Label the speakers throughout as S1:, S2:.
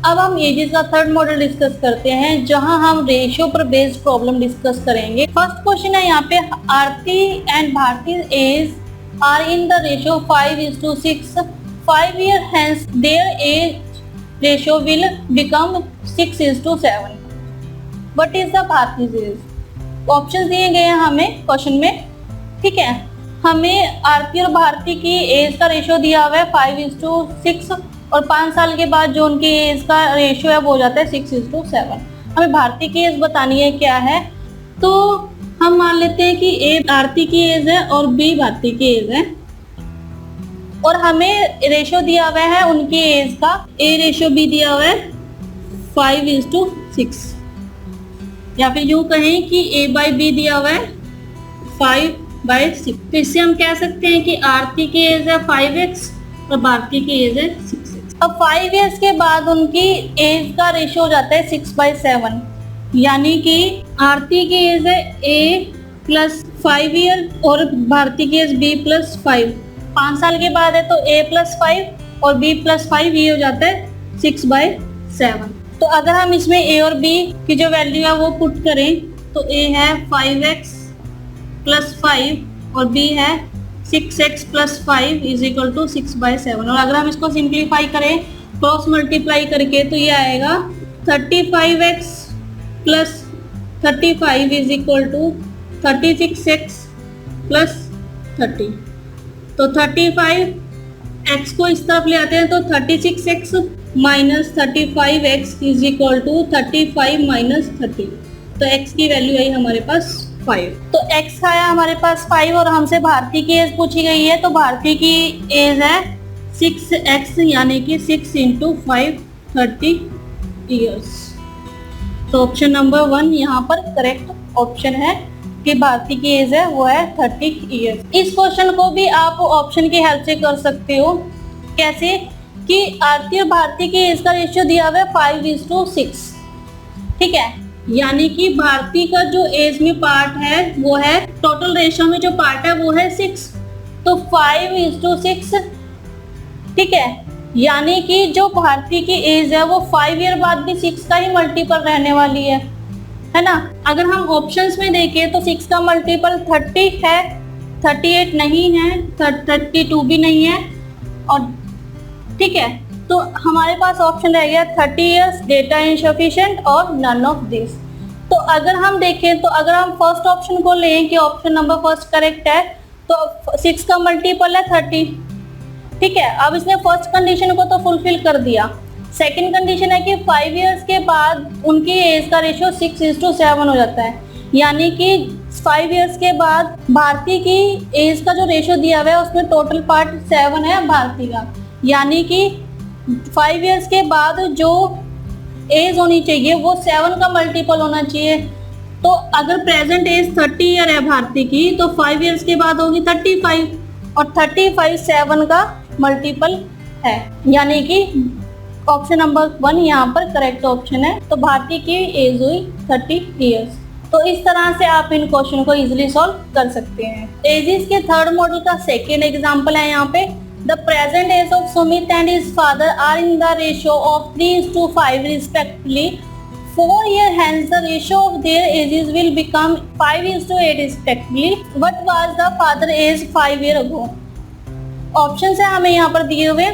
S1: अब हम एजेस का थर्ड मॉडल डिस्कस करते हैं, जहां हम रेशियो पर बेस्ड प्रॉब्लम डिस्कस करेंगे। फर्स्ट क्वेश्चन है यहाँ पे, Aarti and Bharti ages are in the ratio 5:6, 5 years hence their age ratio will become 6:7. What is the Bharti's age? Option दिए गए हैं हमें क्वेश्चन में, ठीक है। हमें आरती और भारती की एज का रेशियो दिया हुआ है 5:6 और 5 साल के बाद जो उनकी एज का रेशियो है वो हो जाता है 6:7। हमें भारती की एज बतानी है क्या है, तो हम मान लेते हैं कि ए आरती की एज है और बी भारती की एज है, और हमें रेशियो दिया हुआ है उनकी एज का, ए रेशियो बी दिया हुआ है 5:6, या फिर यूं कहें कि ए बाई बी दिया हुआ है 5/6। तो इससे हम कह सकते हैं कि आरती की एज है 5x और भारती की एज है 6x। अब 5 years के बाद उनकी एज का रेशियो हो जाता है 6/7, यानी कि आरती की एज है a प्लस 5 year और भारती की एज b प्लस 5। 5 साल के बाद है तो a प्लस 5 और b प्लस 5, ये हो जाता है 6/7। तो अगर हम इसमें a और b की जो वैल्यू है वो पुट करें तो a है 5x प्लस 5 और b है 6x plus 5 is equal to 6/7। और अगर हम इसको सिंप्लीफाई करें क्रॉस मल्टीप्लाई करके तो ये आएगा 35x plus 35 is equal to 36x प्लस 30। तो 35x को इस तरफ ले आते हैं तो 36x minus 35x is equal to 35 minus 30। तो x की वैल्यू आई हमारे पास 5। तो x आया हमारे पास 5 और हमसे भारती की एज पूछी गई है, तो भारती की एज है 6x यानी कि 6 × 5 30 ईयर्स। तो ऑप्शन नंबर 1 यहाँ पर करेक्ट ऑप्शन है कि भारती की एज है वो है 30 ईयर्स। इस क्वेश्चन को भी आप ऑप्शन की हेल्प से कर सकते हो। कैसे कि आरती और भारती की एज का रेशियो दिया हुआ है 5:6, ठीक है, यानी कि भारती का जो एज में पार्ट है वो है, टोटल रेशियो में जो पार्ट है वो है 6, तो 5:6, ठीक है, यानी कि जो भारती की एज है वो 5 ईयर बाद भी 6 का ही मल्टीपल रहने वाली है ना। अगर हम ऑप्शंस में देखें तो 6 का मल्टीपल 30 है, 38 नहीं है, 32 भी नहीं है, और ठीक है, तो हमारे पास ऑप्शन रह गया 30 ईयर्स, डेटा इनसफिशिएंट और नन ऑफ दिस। तो अगर हम देखें तो अगर हम फर्स्ट ऑप्शन को लें कि ऑप्शन नंबर फर्स्ट करेक्ट है, तो 6 का मल्टीपल है 30, ठीक है। अब इसने फर्स्ट कंडीशन को तो फुलफिल कर दिया। सेकंड कंडीशन है कि 5 इयर्स के बाद उनकी एज का रेशियो 6:7 हो जाता है, यानी कि 5 इयर्स के बाद भारती की एज का जो रेशियो दिया हुआ है उसमें टोटल पार्ट 7 है भारती का, यानी कि 5 इयर्स के बाद जो एज होनी चाहिए वो 7 का मल्टीपल होना चाहिए। तो अगर प्रेजेंट एज 30 ईयर है भारती की, तो 5 इयर्स के बाद होगी 35, और 35 7 का मल्टीपल है, यानी कि ऑप्शन नंबर 1 यहाँ पर करेक्ट ऑप्शन है। तो भारती की एज हुई 30 इयर्स। तो इस तरह से आप इन क्वेश्चन को इजीली सॉल्व कर सकते हैं। एजेस के थर्ड मॉडल का सेकेंड एग्जाम्पल है यहाँ पे, The present age of Sumit and his father are in the ratio of 3:5 respectively. 4 years hence the ratio of their ages will become 5:8 respectively. What was the father age 5 years ago? Option है हमें यहाँ पर दिए हुए,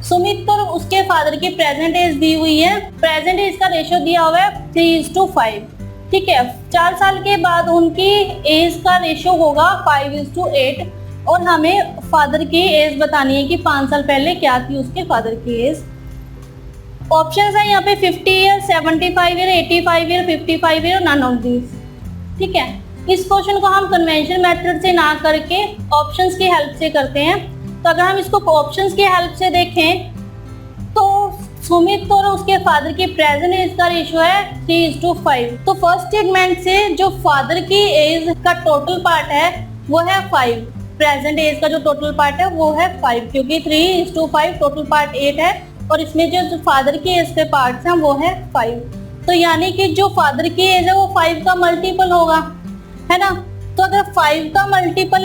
S1: सुमित और उसके father की present as the हुई है, प्रेजेंट एज का रेशियो दिया हुआ है 3:5, ठीक है। 4 साल के बाद उनकी एज का रेशियो होगा 5:8, और हमें फादर की एज बतानी है कि 5 साल पहले क्या थी उसके फादर की एज। ऑप्शंस है यहाँ पे 50 year, 75 year, 85 year, 55 year, none of this, ठीक है। इस क्वेश्चन को हम कन्वेंशनल मेथड से ना करके ऑप्शंस की हेल्प से करते हैं। तो अगर हम इसको ऑप्शंस की हेल्प से देखें तो सुमित और उसके फादर की प्रेजेंट एज का रेशियो है 3:5। तो फर्स्ट स्टेटमेंट से जो फादर की एज का टोटल पार्ट है वो है 5, प्रेजेंट एज का जो टोटल पार्ट है वो है 5, क्योंकि 3:5 टोटल पार्ट 8 है, और इसमें जो फादर की एज के पार्ट्स हैं वो है 5। तो यानी कि जो फादर की एज है वो 5 का मल्टीपल होगा, है ना। तो अगर 5 का मल्टीपल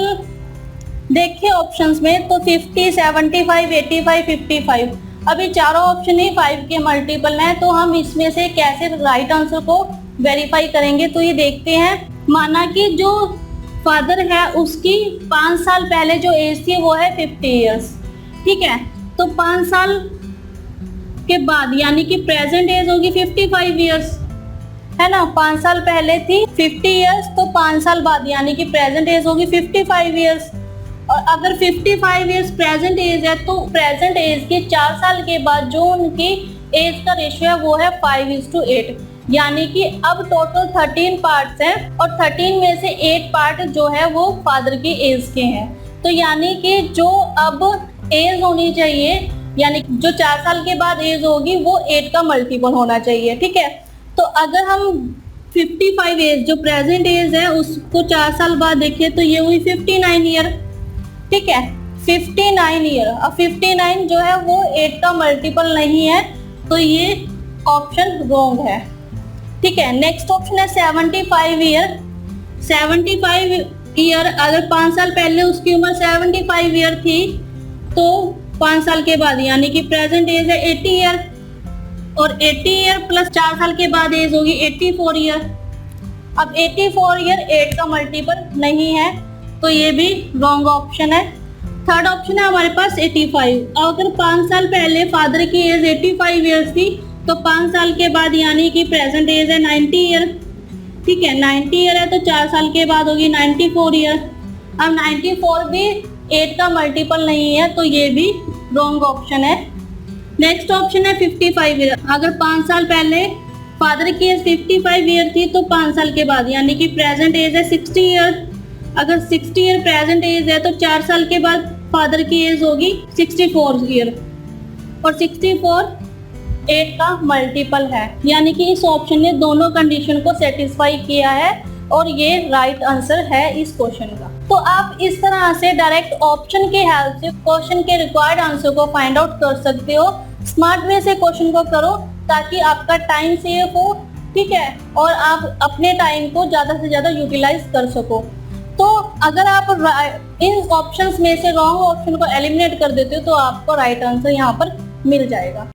S1: देखें ऑप्शंस में तो 50, 75, 85, 55, अभी चारों ऑप्शन ही 5 के मल्टीपल हैं, तो हम इसमें से कैसे राइट आंसर को वेरीफाई करेंगे, तो ये देखते हैं। माना कि जो फादर है उसकी 5 साल पहले जो एज थी वो है 50 इयर्स, ठीक है। तो 5 साल के बाद यानी कि प्रेजेंट एज होगी 55 इयर्स, है ना। 5 साल पहले थी 50 इयर्स, तो 5 साल बाद यानी कि प्रेजेंट एज होगी 55 इयर्स। और अगर 55 इयर्स प्रेजेंट एज है तो प्रेजेंट एज के 4 साल के बाद जो उनकी एज का रेशियो है वो है 5:8, यानी कि अब टोटल 13 पार्ट्स हैं और 13 में से 8 पार्ट जो है वो फादर की एज के हैं। तो यानी कि जो अब एज होनी चाहिए, यानी जो 4 साल के बाद एज होगी वो 8 का मल्टीपल होना चाहिए, ठीक है। तो अगर हम 55 एज जो प्रेजेंट एज है उसको 4 साल बाद देखें तो ये हुई 59 ईयर, ठीक है। 59 ईयर, अब 59 जो है वो 8 का मल्टीपल नहीं है, तो ये ऑप्शन रॉन्ग है, ठीक है। नेक्स्ट ऑप्शन है 75 ईयर। 75 ईयर अगर 5 साल पहले उसकी उम्र 75 ईयर थी तो 5 साल के बाद यानी कि प्रेजेंट एज है 80 ईयर, और 80 ईयर प्लस 4 साल के बाद एज होगी 84 ईयर। अब 84 ईयर 8 का मल्टीपल नहीं है, तो ये भी रॉन्ग ऑप्शन है। थर्ड ऑप्शन है हमारे पास 85। अगर 5 साल पहले फादर की एज 85 ईयर्स थी तो 5 साल के बाद यानी कि प्रेजेंट एज है 90 ईयर, ठीक है। 90 ईयर है तो 4 साल के बाद होगी 94 ईयर। अब 94 भी 8 का मल्टीपल नहीं है, तो ये भी रॉन्ग ऑप्शन है। नेक्स्ट ऑप्शन है 55 ईयर। अगर 5 साल पहले फादर की एज 55 ईयर थी तो 5 साल के बाद यानी कि प्रेजेंट एज है 60 ईयर। अगर 60 ईयर प्रेजेंट एज है तो 4 साल के बाद फादर की एज होगी 64 ईयर, और 64 8 का मल्टीपल है, यानी कि इस ऑप्शन ने दोनों कंडीशन को सेटिस्फाई किया है और ये राइट आंसर है इस क्वेश्चन का। तो आप इस तरह से डायरेक्ट ऑप्शन के हेल्प से क्वेश्चन के रिक्वायर्ड आंसर को फाइंड आउट कर सकते हो। स्मार्ट वे से क्वेश्चन को करो ताकि आपका टाइम सेव हो, ठीक है, और आप अपने टाइम को ज्यादा से ज्यादा यूटिलाइज कर सको। तो अगर आप इन ऑप्शंस में से रॉन्ग ऑप्शन को एलिमिनेट कर देते हो तो आपको राइट आंसर यहाँ पर मिल जाएगा।